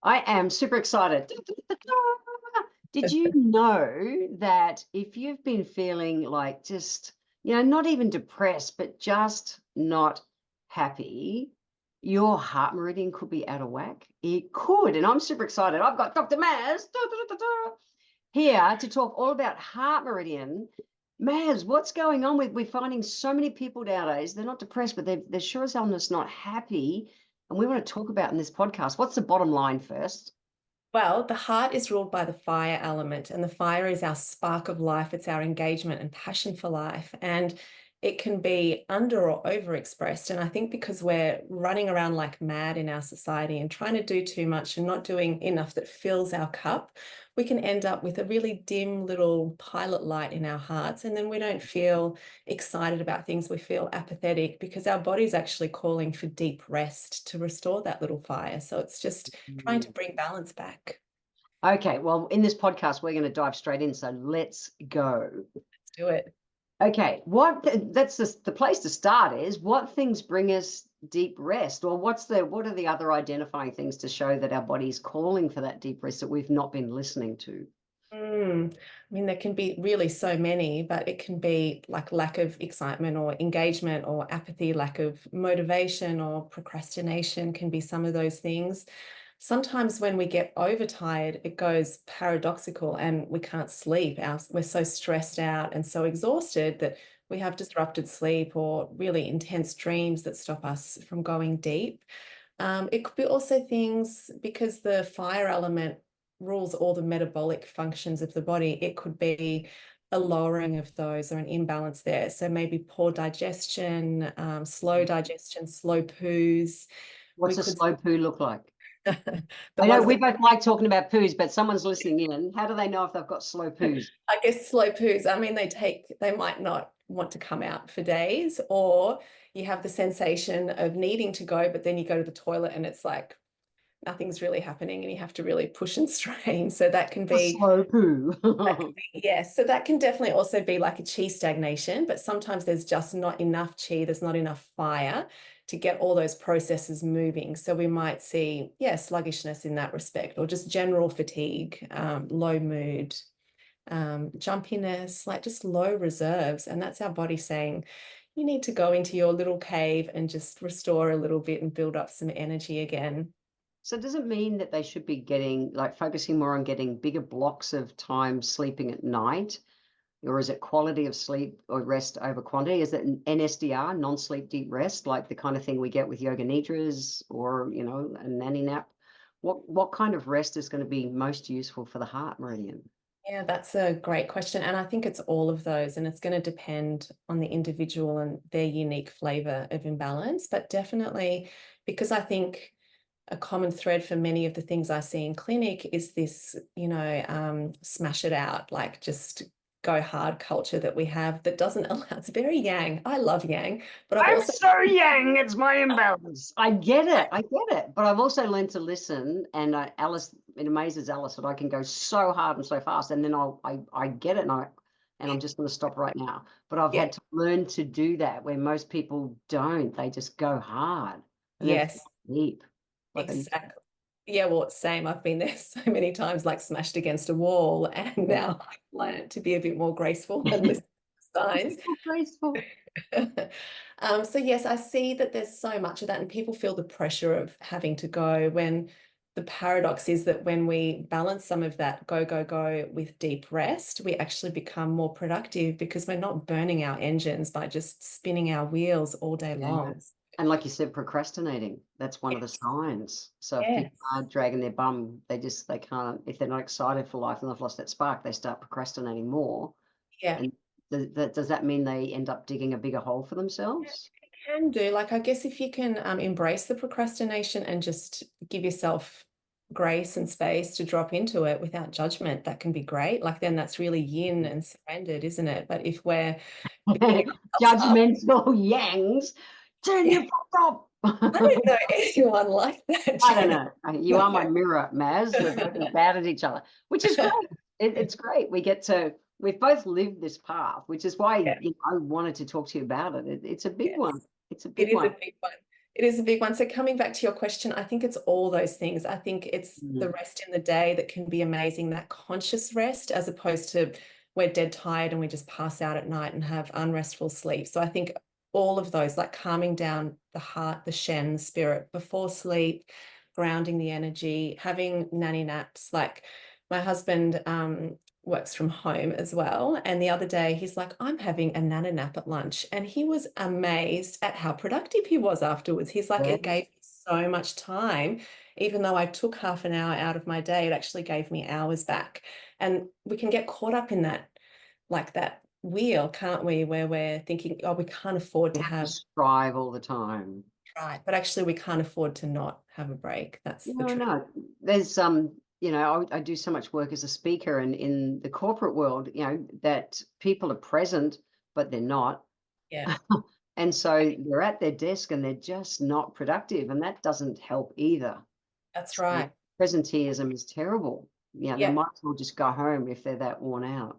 I am super excited. Did you know that if you've been feeling like just, not even depressed, but just not happy, your heart meridian could be out of whack? It could. And I'm super excited. I've got Dr. Maz here to talk all about heart meridian. Maz, what's going on we're finding so many people nowadays, they're not depressed, but they're sure as hell not happy. And we want to talk about in this podcast, what's the bottom line first? Well, the heart is ruled by the fire element, and the fire is our spark of life. It's our engagement and passion for life. And it can be under or overexpressed. And I think because we're running around like mad in our society and trying to do too much and not doing enough that fills our cup, we can end up with a really dim little pilot light in our hearts. And then we don't feel excited about things. We feel apathetic because our body's actually calling for deep rest to restore that little fire. So it's just trying to bring balance back. Okay, well, in this podcast, we're going to dive straight in. So let's go. Let's do it. Okay, that's the place to start is what things bring us deep rest, or what are the other identifying things to show that our body is calling for that deep rest that we've not been listening to? I mean, there can be really so many, but it can be like lack of excitement or engagement or apathy, lack of motivation or procrastination can be some of those things. Sometimes when we get overtired, it goes paradoxical and we can't sleep. We're so stressed out and so exhausted that we have disrupted sleep or really intense dreams that stop us from going deep. It could be also things because the fire element rules all the metabolic functions of the body. It could be a lowering of those or an imbalance there. So maybe poor digestion, slow digestion, slow poos. What's We a could slow poo look like? the I know ones we that both like talking about poos, but someone's listening in. How do they know if they've got slow poos? I guess slow poos. I mean, they might not want to come out for days, or you have the sensation of needing to go, but then you go to the toilet and it's like nothing's really happening and you have to really push and strain. So that can A be, slow poo. yes. So that can definitely also be like a chi stagnation, but sometimes there's just not enough chi, there's not enough fire to get all those processes moving. So we might see, yeah, sluggishness in that respect, or just general fatigue, low mood, jumpiness, like just low reserves. And that's our body saying, you need to go into your little cave and just restore a little bit and build up some energy again. So does it mean that they should be focusing more on getting bigger blocks of time sleeping at night? Or is it quality of sleep or rest over quantity? Is it an NSDR, non-sleep deep rest, like the kind of thing we get with yoga nidras or, a nanny nap? What kind of rest is going to be most useful for the heart meridian? Yeah, that's a great question. And I think it's all of those, and it's going to depend on the individual and their unique flavor of imbalance. But definitely, because I think a common thread for many of the things I see in clinic is this, smash it out, like just go hard culture that we have that doesn't allow, it's very yang. I love yang, but I've I'm also, so young. It's my imbalance. I get it. I get it. But I've also learned to listen. And Alice, it amazes Alice that I can go so hard and so fast, and then I get it, and I'm just going to stop right now. But I've yeah, had to learn to do that where most people don't. They just go hard and then yes, fall deep. Like I, exactly. Yeah, well, same. I've been there so many times, like smashed against a wall, and yeah. now I've learned to be a bit more graceful and listen to the signs. So graceful. So yes, I see that there's so much of that, and people feel the pressure of having to go when the paradox is that when we balance some of that go, go, go with deep rest, we actually become more productive because we're not burning our engines by just spinning our wheels all day Yeah. long. And like you said, procrastinating, that's one of the Yes. signs. So if people Yes. are dragging their bum, they can't, if they're not excited for life and they've lost that spark, they start procrastinating more. Yeah. And does that mean they end up digging a bigger hole for themselves? Can do. Like, I guess if you can embrace the procrastination and just give yourself grace and space to drop into it without judgment, that can be great. Like, then that's really yin and surrendered, isn't it? But if we're beating ourselves up, Judgmental yangs, turn yeah, your fuck up. I don't know anyone like that, I don't Jen. know. You are my mirror, Maz. We're both bad at each other, which is great. It's great. We've both lived this path, which is why Yeah, I wanted to talk to you about it. It's a big one. yes, It's a it big is a one. big one. It is a big one. So coming back to your question, I think it's all those things. I think it's the Mm. rest in the day that can be amazing, that conscious rest, as opposed to we're dead tired and we just pass out at night and have unrestful sleep. So I think all of those, like calming down the heart, the shen, the spirit before sleep, grounding the energy, having nanny naps. Like my husband works from home as well. And the other day he's like, I'm having a nana nap at lunch. And he was amazed at how productive he was afterwards. He's like, Yeah, it gave me so much time. Even though I took half an hour out of my day, it actually gave me hours back. And we can get caught up in that, like that wheel, can't we? Where we're thinking, oh, we can't afford we to have to have, strive all the time. right. But actually we can't afford to not have a break. That's the No, truth. no. There's I do so much work as a speaker and in the corporate world, that people are present, but they're not. Yeah, And so they're at their desk and they're just not productive, and that doesn't help either. that's So right. presenteeism is terrible. They Yeah. might as well just go home if they're that worn out.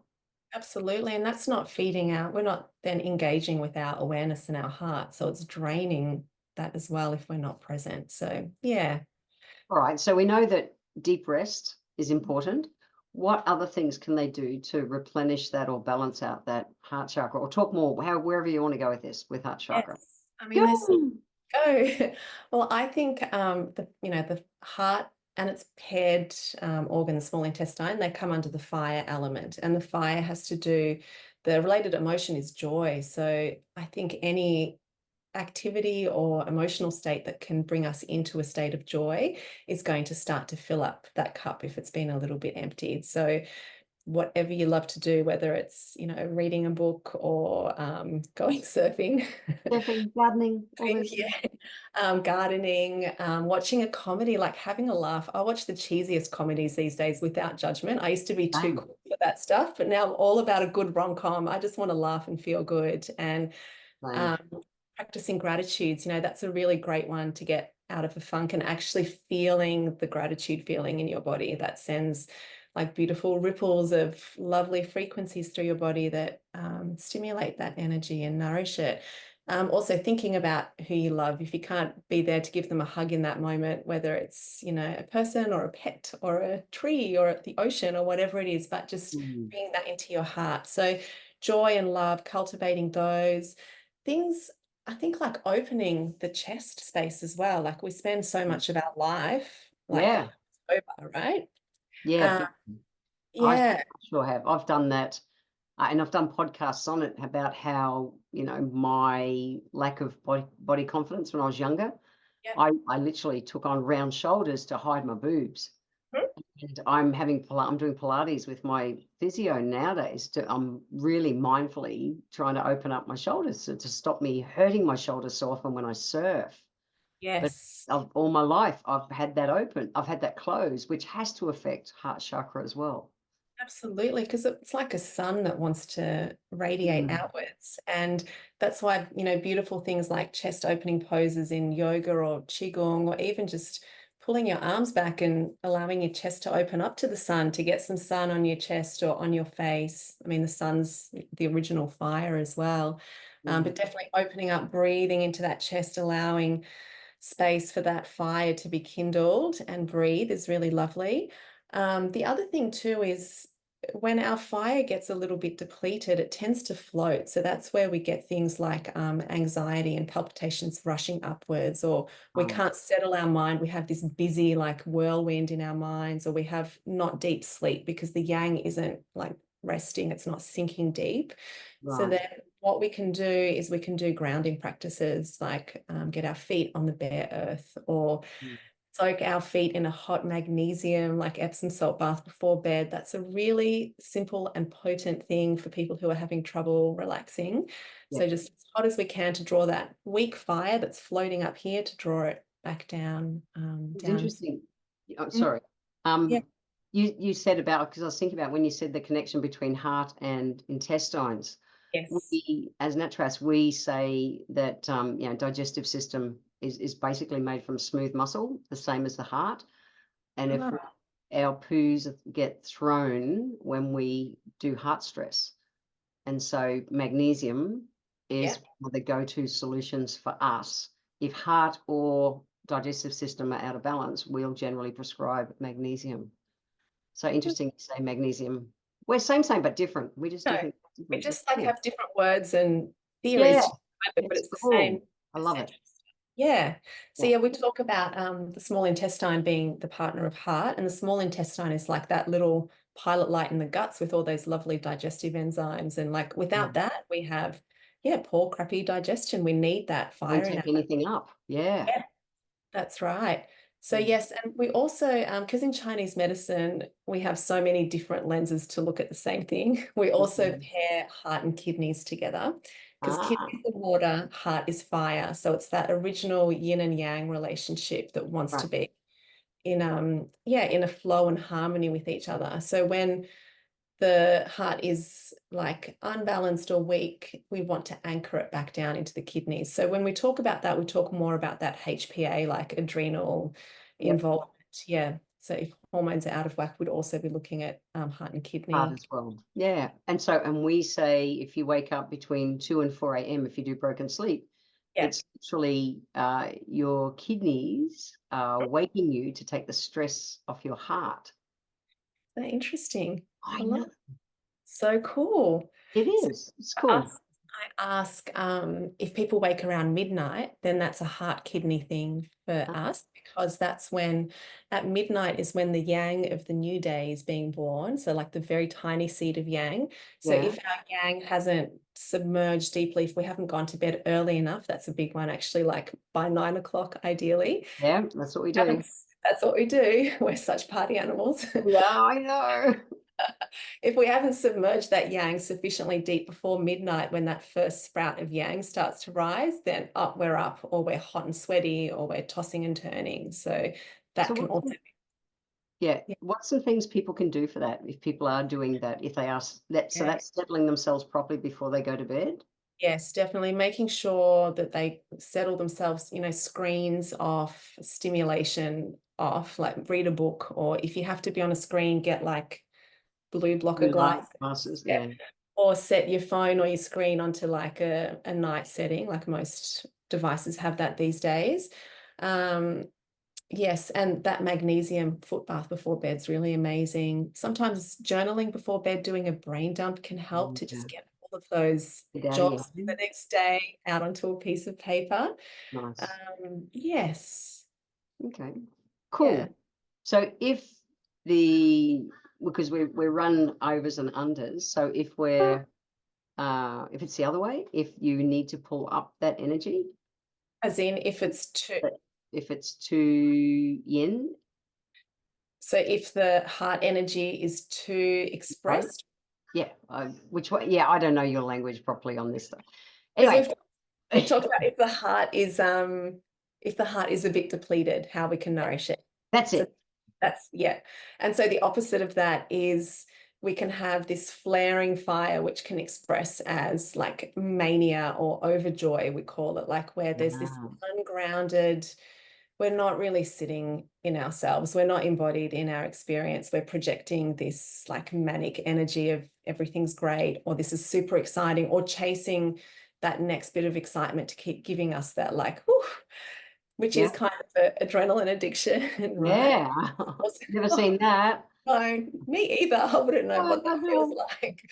Absolutely. And that's not feeding out, we're not then engaging with our awareness and our heart. So it's draining that as well if we're not present. So, yeah. All right, so we know that deep rest is important. What other things can they do to replenish that or balance out that heart chakra? Or talk more, wherever you want to go with this, with heart chakra. Yes. I mean, there's Go! go. Well, I think the heart and its paired organ, the small intestine, they come under the fire element, and the fire has to do, the related emotion is joy. So I think any activity or emotional state that can bring us into a state of joy is going to start to fill up that cup if it's been a little bit emptied. So whatever you love to do, whether it's, reading a book or going surfing, Surfing, gardening, all those things. yeah, gardening, watching a comedy, like having a laugh. I watch the cheesiest comedies these days without judgment. I used to be too Same, cool for that stuff, but now I'm all about a good rom-com. I just want to laugh and feel good. And same. um, practicing gratitudes, that's a really great one to get out of a funk, and actually feeling the gratitude feeling in your body that sends like beautiful ripples of lovely frequencies through your body that stimulate that energy and nourish it. Also thinking about who you love. If you can't be there to give them a hug in that moment, whether it's, a person or a pet or a tree or the ocean or whatever it is, but just Mm. bringing that into your heart. So joy and love, cultivating those things. I think like opening the chest space as well. Like we spend so much of our life like Yeah, over, right? yeah. Um, I yeah, sure have. I've done that. And I've done podcasts on it about how, my lack of body confidence when I was younger, yeah. I literally took on round shoulders to hide my boobs. And I'm doing Pilates with my physio nowadays. I'm really mindfully trying to open up my shoulders to stop me hurting my shoulders so often when I surf. But Yes. all my life, I've had that open. I've had that closed, which has to affect heart chakra as well. Absolutely, because it's like a sun that wants to radiate Mm. outwards. And that's why, beautiful things like chest opening poses in yoga or qigong, or even just pulling your arms back and allowing your chest to open up to the sun, to get some sun on your chest or on your face. I mean, the sun's the original fire as well. Mm. But definitely opening up, breathing into that chest, allowing space for that fire to be kindled and breathe is really lovely. The other thing too is when our fire gets a little bit depleted, it tends to float. So that's where we get things like anxiety and palpitations rushing upwards, or we Oh, can't settle our mind. We have this busy like whirlwind in our minds, or we have not deep sleep because the yang isn't like resting, it's not sinking deep. So right. then what we can do is we can do grounding practices like get our feet on the bare earth, or Mm. soak our feet in a hot magnesium, like Epsom salt bath before bed. That's a really simple and potent thing for people who are having trouble relaxing. Yeah. So just as hot as we can to draw that weak fire that's floating up here, to draw it back down, It's down. interesting. Oh, Mm, sorry. yeah. You said about, because I was thinking about when you said the connection between heart and intestines. Yes. We, as naturopaths, we say that digestive system is basically made from smooth muscle, the same as the heart. And if Ah, our poos get thrown when we do heart stress, and so magnesium yeah. is one of the go-to solutions for us if heart or digestive system are out of balance, we'll generally prescribe magnesium. So interesting to say magnesium. We're same, but different. We just do No, things we different. It's just like cool. have different words and theories Yeah, to describe it, but it's it's the same cool. I love it. essential stuff. Yeah. So Yeah. yeah, we talk about the small intestine being the partner of heart, and the small intestine is like that little pilot light in the guts with all those lovely digestive enzymes. And like without that, we have, yeah, poor, crappy digestion. We need that Won't fire in take our. anything up. Yeah. Yeah, that's right. So Mm. yes, and we also, because in Chinese medicine, we have so many different lenses to look at the same thing. We also Mhm. pair heart and kidneys together because Ah, kidneys are water, heart is fire. So it's that original yin and yang relationship that wants to right. be in yeah, in a flow and harmony with each other. So when the heart is like unbalanced or weak, we want to anchor it back down into the kidneys. So when we talk about that, we talk more about that HPA, like adrenal Yep. involvement. Yeah. So if hormones are out of whack, we'd also be looking at heart and Hard kidney. as well. Yeah. And we say if you wake up between 2 and 4 a.m., if you do broken sleep, Yeah. it's literally your kidneys are waking you to take the stress off your heart. That's interesting. I I love know. it. So cool. It So is. It's for cool. us, I ask if people wake around midnight, then that's a heart kidney thing for Uh, us because that's when at midnight is when the yang of the new day is being born. So like the very tiny seed of yang. So Yeah. if our yang hasn't submerged deeply, if we haven't gone to bed early enough, that's a big one actually, like by 9 o'clock ideally. Yeah. That's what we do. Haven't, that's what we do. We're such party animals. Yeah, I know. If we haven't submerged that yang sufficiently deep before midnight, when that first sprout of yang starts to rise, then up we're up, or we're hot and sweaty, or we're tossing and turning. So So that can also yeah, be, what's some things people can do for that if people are doing that, if they are that, so yeah. that's settling themselves properly before they go to bed? Yes, definitely making sure that they settle themselves, screens off, stimulation off, like read a book, or if you have to be on a screen, get like blue blocker Blue light glasses. glasses, Yeah. yeah. Or set your phone or your screen onto like a night setting, like most devices have that these days. Yes, and that magnesium foot bath before bed is really amazing. Sometimes journaling before bed, doing a brain dump can help to Yeah. just get all of those Get out of your jobs for the head. next day out onto a piece of paper. Nice. Yes, Okay. yeah. Cool. So because we run overs and unders, so if it's the other way, if you need to pull up that energy, As in, if it's too, but if it's too yin, so if the heart energy is too right? expressed, Yeah, which way? Yeah, I don't know your language properly on this stuff. because Anyway, we've talked about if the heart is a bit depleted, how we can nourish it. that's So it. that's, yeah. And so the opposite of that is we can have this flaring fire, which can express as like mania or overjoy, we call it, like where there's this Ah, ungrounded, we're not really sitting in ourselves. We're not embodied in our experience. We're projecting this like manic energy of everything's great, or this is super exciting, or chasing that next bit of excitement to keep giving us that like, whew, which is yeah, kind of an adrenaline addiction, right? yeah. Also, Never oh, seen that. no, me either. I wouldn't know Oh, what that feels no. like.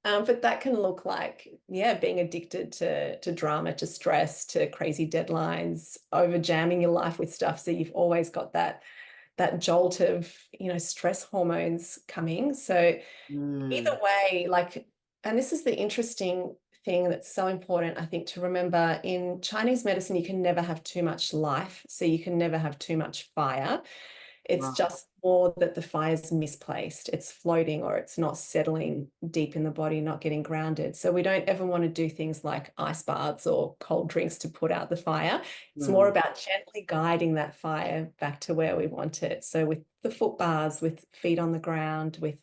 But that can look like, yeah, being addicted to drama, to stress, to crazy deadlines, over jamming your life with stuff. So you've always got that jolt of, stress hormones coming. So either Mm, way, like, and this is the interesting thing that's so important, I think, to remember in Chinese medicine, you can never have too much life. So you can never have too much fire. It's right. just more that the fire's misplaced. It's floating or it's not settling deep in the body, not getting grounded. So we don't ever want to do things like ice baths or cold drinks to put out the fire. It's more Mm, about gently guiding that fire back to where we want it. So with the foot baths, with feet on the ground, with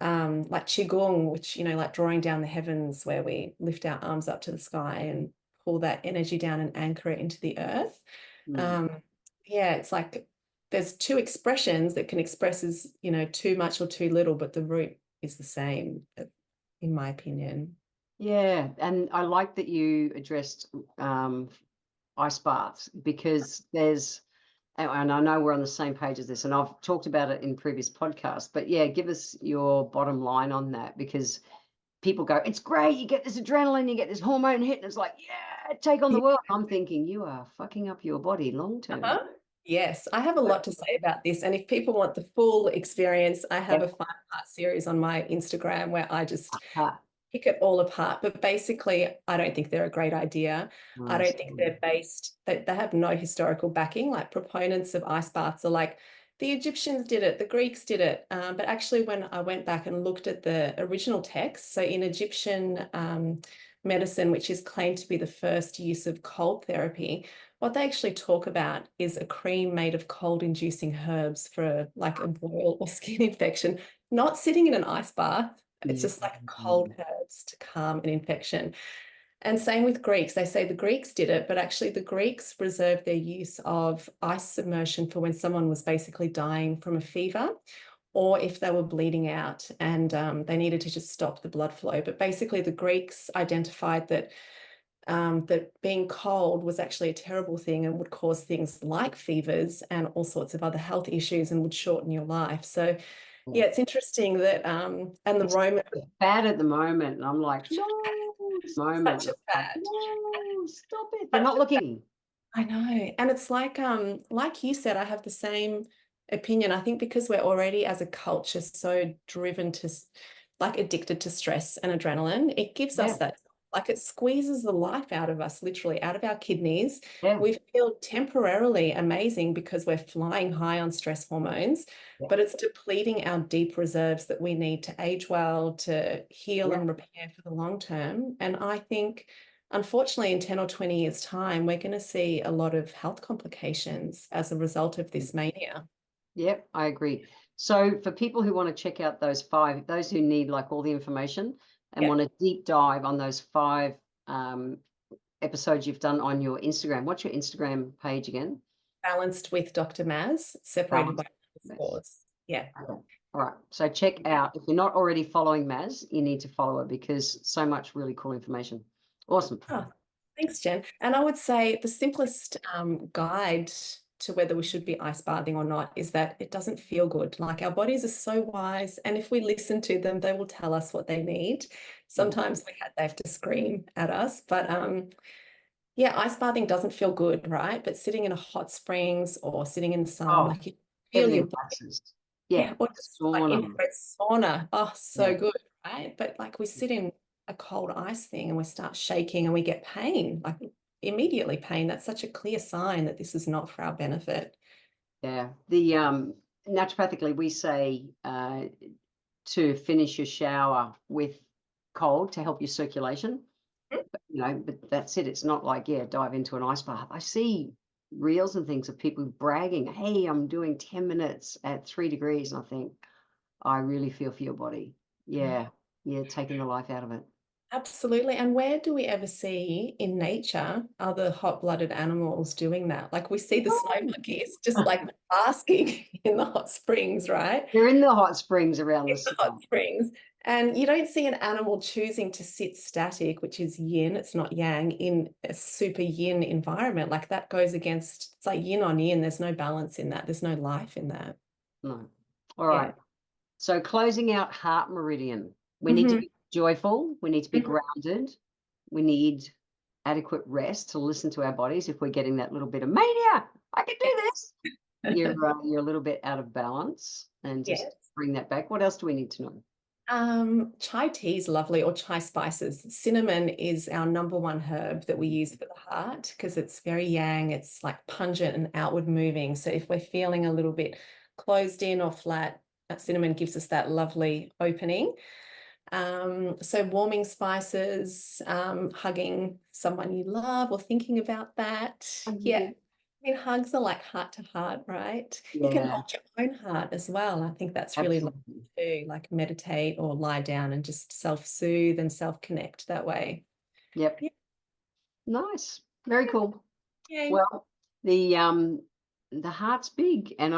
like qigong, which, like drawing down the heavens, where we lift our arms up to the sky and pull that energy down and anchor it into the earth. mm. Um, yeah, it's like there's two expressions that can express as, too much or too little, but the root is the same, in my opinion. Yeah, and I like that you addressed ice baths, because there's, and I know we're on the same page as this, and I've talked about it in previous podcasts, but yeah, give us your bottom line on that, because people go, it's great, you get this adrenaline, you get this hormone hit, and it's like, yeah, take on the Yeah. world. I'm thinking you are fucking up your body long term. Uh-huh. Yes, I have a lot to say about this. And if people want the full experience, I have Yep. a 5-part series on my Instagram where I just Ah, pick it all apart. But basically, I don't think they're a great idea. I nice. don't think they're based, they have no historical backing. Like proponents of ice baths are like, the Egyptians did it, the Greeks did it. But actually, when I went back and looked at the original text, so in Egyptian medicine, which is claimed to be the first use of cold therapy, what they actually talk about is a cream made of cold-inducing herbs for like a boil or skin infection, not sitting in an ice bath. It's just like cold herbs to calm an infection. And same with Greeks. They say the Greeks did it, but actually the Greeks reserved their use of ice submersion for when someone was basically dying from a fever, or if they were bleeding out and they needed to just stop the blood flow. But basically the Greeks identified that that being cold was actually a terrible thing and would cause things like fevers and all sorts of other health issues and would shorten your life. So Yeah. yeah, it's interesting that and the It's Roman bad at the moment, and I'm like, no, it's moment. such a I'm like, fad. no, stop it. They're not looking. I know. And it's like you said, I have the same opinion. I think because we're already as a culture so driven to like addicted to stress and adrenaline, it gives Yeah, us that like it squeezes the life out of us, literally out of our kidneys. yeah, We feel temporarily amazing because we're flying high on stress hormones, yeah, but it's depleting our deep reserves that we need to age well, to heal yeah, and repair for the long term. And I think unfortunately, in 10 or 20 years' time, we're going to see a lot of health complications as a result of this mania. yeah, I agree. So for people who want to check out those 5, those who need like all the information and Yeah. want to deep dive on those 5 um, episodes you've done on your Instagram, what's your Instagram page again? Balanced with Dr. Maz, separated by Balance. Yes. scores. Yeah. Okay. All right. So check out, if you're not already following Maz, you need to follow her, because so much really cool information. Awesome. Oh, thanks, Jen. And I would say the simplest guide to whether we should be ice bathing or not is that it doesn't feel good. Like our bodies are so wise, and if we listen to them, they will tell us what they need. Mm. Sometimes they have to scream at us, but yeah, ice bathing doesn't feel good, right? But sitting in a hot springs or sitting in the sun, Oh, like you feel heavily your body, relaxes. Yeah. yeah, or just like Sauna. infrared sauna. Oh, Yeah. so good, right? But like we sit in a cold ice thing and we start shaking and we get pain, like immediately pain. That's such a clear sign that this is not for our benefit. Yeah. The naturopathically, we say to finish your shower with cold to help your circulation. But that's it. It's not like, yeah, dive into an ice bath. I see reels and things of people bragging, hey, I'm doing 10 minutes at 3 degrees. And I think, I really feel for your body. Yeah. Yeah. Taking the life out of it. Absolutely. And where do we ever see in nature other hot-blooded animals doing that? Like we see the snow monkeys just like basking in the hot springs, right? They're in the hot springs around In the the sun. hot springs. And you don't see an animal choosing to sit static, which is yin, it's not yang, in a super yin environment. Like that goes against, it's like yin on yin. There's no balance in that. There's no life in that. No. All Yeah. right. So closing out heart meridian, we need to Mhm. be joyful. We need to be Mhm. grounded. We need adequate rest to listen to our bodies. If we're getting that little bit of mania, I can do this. You're a little bit out of balance, and Yes. just bring that back. What else do we need to know? Chai tea is lovely, or chai spices. Cinnamon is our #1 herb that we use for the heart because it's very yang. It's like pungent and outward moving. So if we're feeling a little bit closed in or flat, cinnamon gives us that lovely opening. So warming spices, hugging someone you love or thinking about that. Yeah. I mean, hugs are like heart to heart, right? You can Yeah, hold your own heart as well. I think that's really lovely absolutely. too, like meditate or lie down and just self-soothe and self-connect that way. Yep. Yeah. Nice. Very cool. Yay. Well, the heart's big, and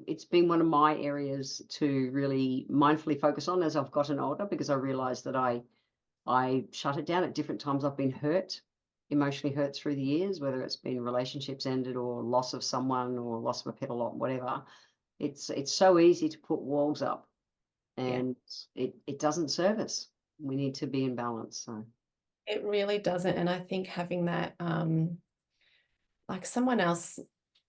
it's been one of my areas to really mindfully focus on as I've gotten older, because I realized that I I shut it down at different times. I've been hurt, emotionally hurt through the years, whether it's been relationships ended or loss of someone or loss of a pet, a lot, whatever. It's so easy to put walls up, Yeah, and it doesn't serve us. We need to be in balance. So it really doesn't. And I think having that, like someone else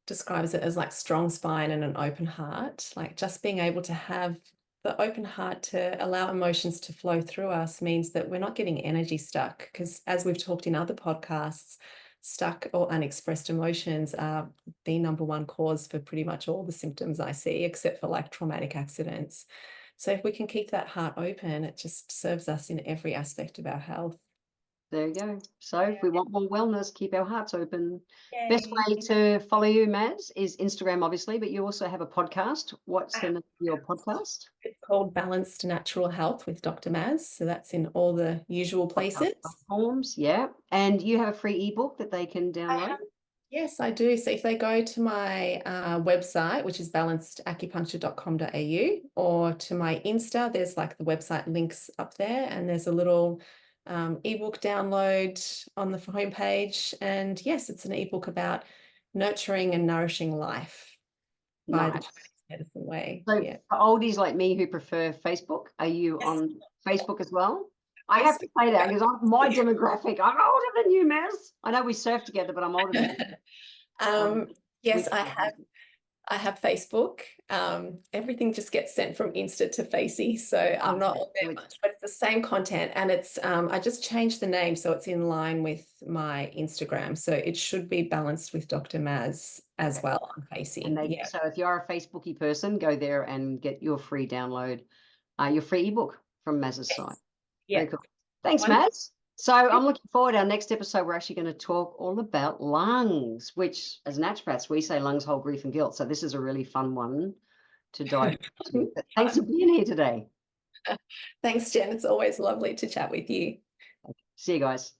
describes it as like strong spine and an open heart, like just being able to have the open heart to allow emotions to flow through us means that we're not getting energy stuck. Because as we've talked in other podcasts, stuck or unexpressed emotions are the number one cause for pretty much all the symptoms I see, except for like traumatic accidents. So if we can keep that heart open, it just serves us in every aspect of our health. there you go. So if we want more wellness, keep our hearts open. Best Yay. way to follow you, Maz, is Instagram, obviously, but you also have a podcast. What's the name of your podcast? It's called Balanced Natural Health with Dr. Maz. So that's in all the usual places. Platforms, yeah. And you have a free ebook that they can I download? have, yes, I do. So if they go to my website, which is balancedacupuncture.com.au, or to my Insta, there's like the website links up there, and there's a little ebook download on the homepage. And yes, it's an ebook about nurturing and nourishing life by the Nice. Chinese medicine way. So Yeah. for oldies like me who prefer Facebook, are you Yes. on Facebook as well? I have to Facebook. say that because I'm my demographic. I'm older than you, Maz. I know we surf together, but I'm older than you. Yes, Which I have Facebook. Everything just gets sent from Insta to Facey, so I'm not on there much, but it's the same content, and it's I just changed the name so it's in line with my Instagram. So it should be Balanced with Dr. Maz as well on Facey. And Yeah. so if you're a Facebooky person, go there and get your free download, your free ebook from Maz's Yes. site. Yeah. Very cool. Thanks, Wonderful. Maz. So I'm looking forward. Our next episode, we're actually going to talk all about lungs, which as naturopaths, we say lungs hold grief and guilt. So this is a really fun one to dive into. But thanks for being here today. Thanks, Jen. It's always lovely to chat with you. See you guys.